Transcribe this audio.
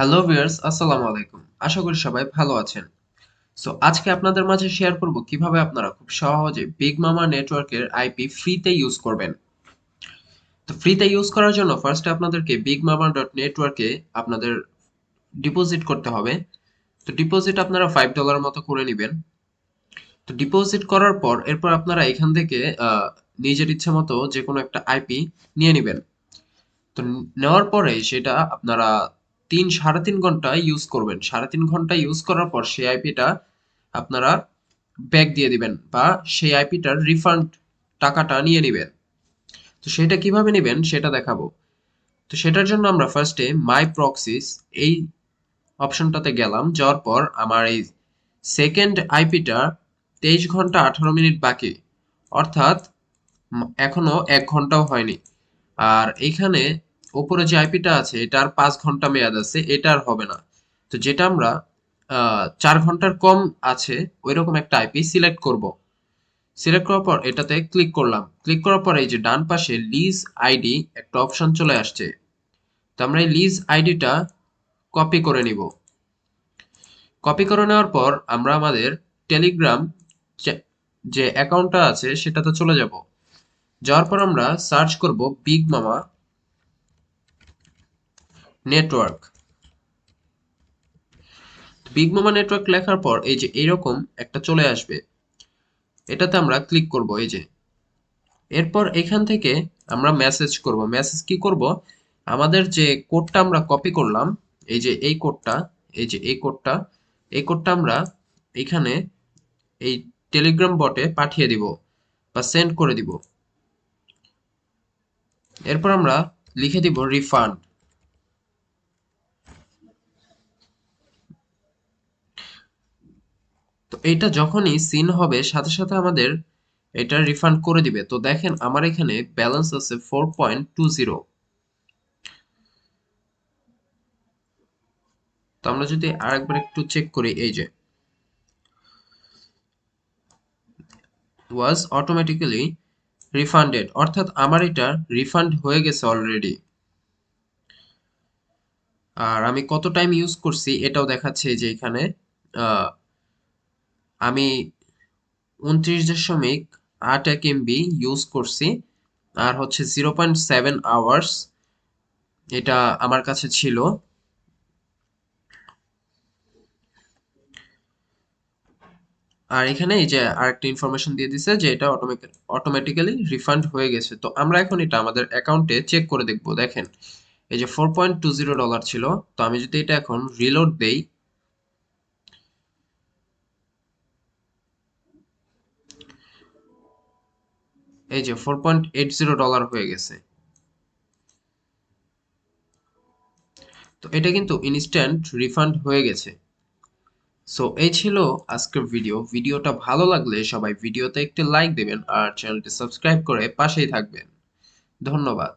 Hello viewers, আসসালামু আলাইকুম। আশা করি সবাই ভালো আছেন। সো আজকে আপনাদের মাঝে শেয়ার করব কিভাবে আপনারা খুব সহজে বিগ মামা নেটওয়ার্কের আইপি ফ্রিতে ইউজ করবেন। তো ফ্রিতে ইউজ করার জন্য ফার্স্টে আপনাদেরকে bigmama.network এ আপনাদের ডিপোজিট করতে হবে। তো ডিপোজিট আপনারা $5 মতো করে নিবেন। তো ডিপোজিট করার পর এরপর আপনারা এখান থেকে নিজের ইচ্ছে মতো যেকোনো একটা আইপি নিয়ে নিবেন। তো নেওয়ার পরে সেটা আপনারা ৩.৫ ঘন্টা ইউজ করবেন। ৩.৫ ঘন্টা ইউজ করার পর সেই আইপিটা আপনারা ব্যাক দিয়ে দিবেন বা সেই আইপিটার রিফান্ড টাকাটা নিয়ে নিবেন। তো সেটা কিভাবে নিবেন সেটা দেখাবো। তো সেটার জন্য আমরা ফার্স্টে মাই প্রক্সিস এই অপশনটাতে গেলাম। যাওয়ার পর আমার এই সেকেন্ড আইপিটা ২৩ ঘন্টা ১৮ মিনিট বাকি। অর্থাৎ এখনো ১ ঘন্টাও হয়নি। আর এইখানে উপরে যে আইপিটা আছে এটার ৫ ঘন্টা মেয়াদ আছে, এটা আর হবে না। তো যেটা আমরা ৪ ঘন্টার কম আছে ওইরকম একটা আইপি সিলেক্ট করব। সিলেক্ট করার পর এটাতে ক্লিক করলাম। ক্লিক করার পর এই যে ডান পাশে লিজ আইডি একটা অপশন চলে আসছে। তো আমরা এই লিজ আইডিটা কপি করে নিব। কপি করে নেওয়ার পর আমরা আমাদের টেলিগ্রাম যে অ্যাকাউন্টটা আছে সেটাতে চলে যাব। যাওয়ার পর আমরা সার্চ করব বিগ মামা নেটওয়ার্ক। বিগ মামা নেটওয়ার্ক লেখার পর এই যে এইরকম একটা চলে আসবে, এটাতে আমরা ক্লিক করব। এই যে এরপর এখান থেকে আমরা মেসেজ করব। মেসেজ কি করব, আমাদের যে কোডটা আমরা কপি করলাম, এই যে এই কোডটা, এই যে এই কোডটা আমরা এখানে এই টেলিগ্রাম বটে পাঠিয়ে দিব বা সেন্ড করে দিব। এরপর আমরা লিখে দিব রিফান্ড। তো এটা যখনই সিন হবে সাথে সাথে আমাদের এটা রিফান্ড করে দিবে। তো দেখেন আমার এখানে ব্যালেন্স আছে 4.20। তো আমরা যদি আরেকবার একটু চেক করি, এই যে ওয়াজ অটোমেটিক্যালি রিফান্ডেড, অর্থাৎ আমার এটা রিফান্ড হয়ে গেছে অলরেডি। আর আমি কত টাইম ইউজ করছি এটাও দেখাচ্ছে যে এখানে আমি 29.8 এমবি ইউজ করছি। আর হচ্ছে 0.7 আওয়ার্স এটা আমার কাছে ছিল। আর এখানে এই যে আরেকটা ইনফরমেশন দিয়ে দিছে যে এটা অটোমেটিক্যালি রিফান্ড হয়ে গেছে। তো আমরা এখন এটা আমাদের অ্যাকাউন্টে চেক করে দেখব। দেখেন এই যে $4.20 ছিল। তো আমি যদি এটা এখন রিলোড দেই, এই যে $4.80 হয়ে গেছে। তো এটা কিন্তু ইনস্ট্যান্ট রিফান্ড হয়ে গেছে। সো এই ছিল আজকের ভিডিওটা ভালো লাগলে সবাই ভিডিওতে একটি লাইক দিবেন আর চ্যানেলটি সাবস্ক্রাইব করে পাশেই থাকবেন। ধন্যবাদ।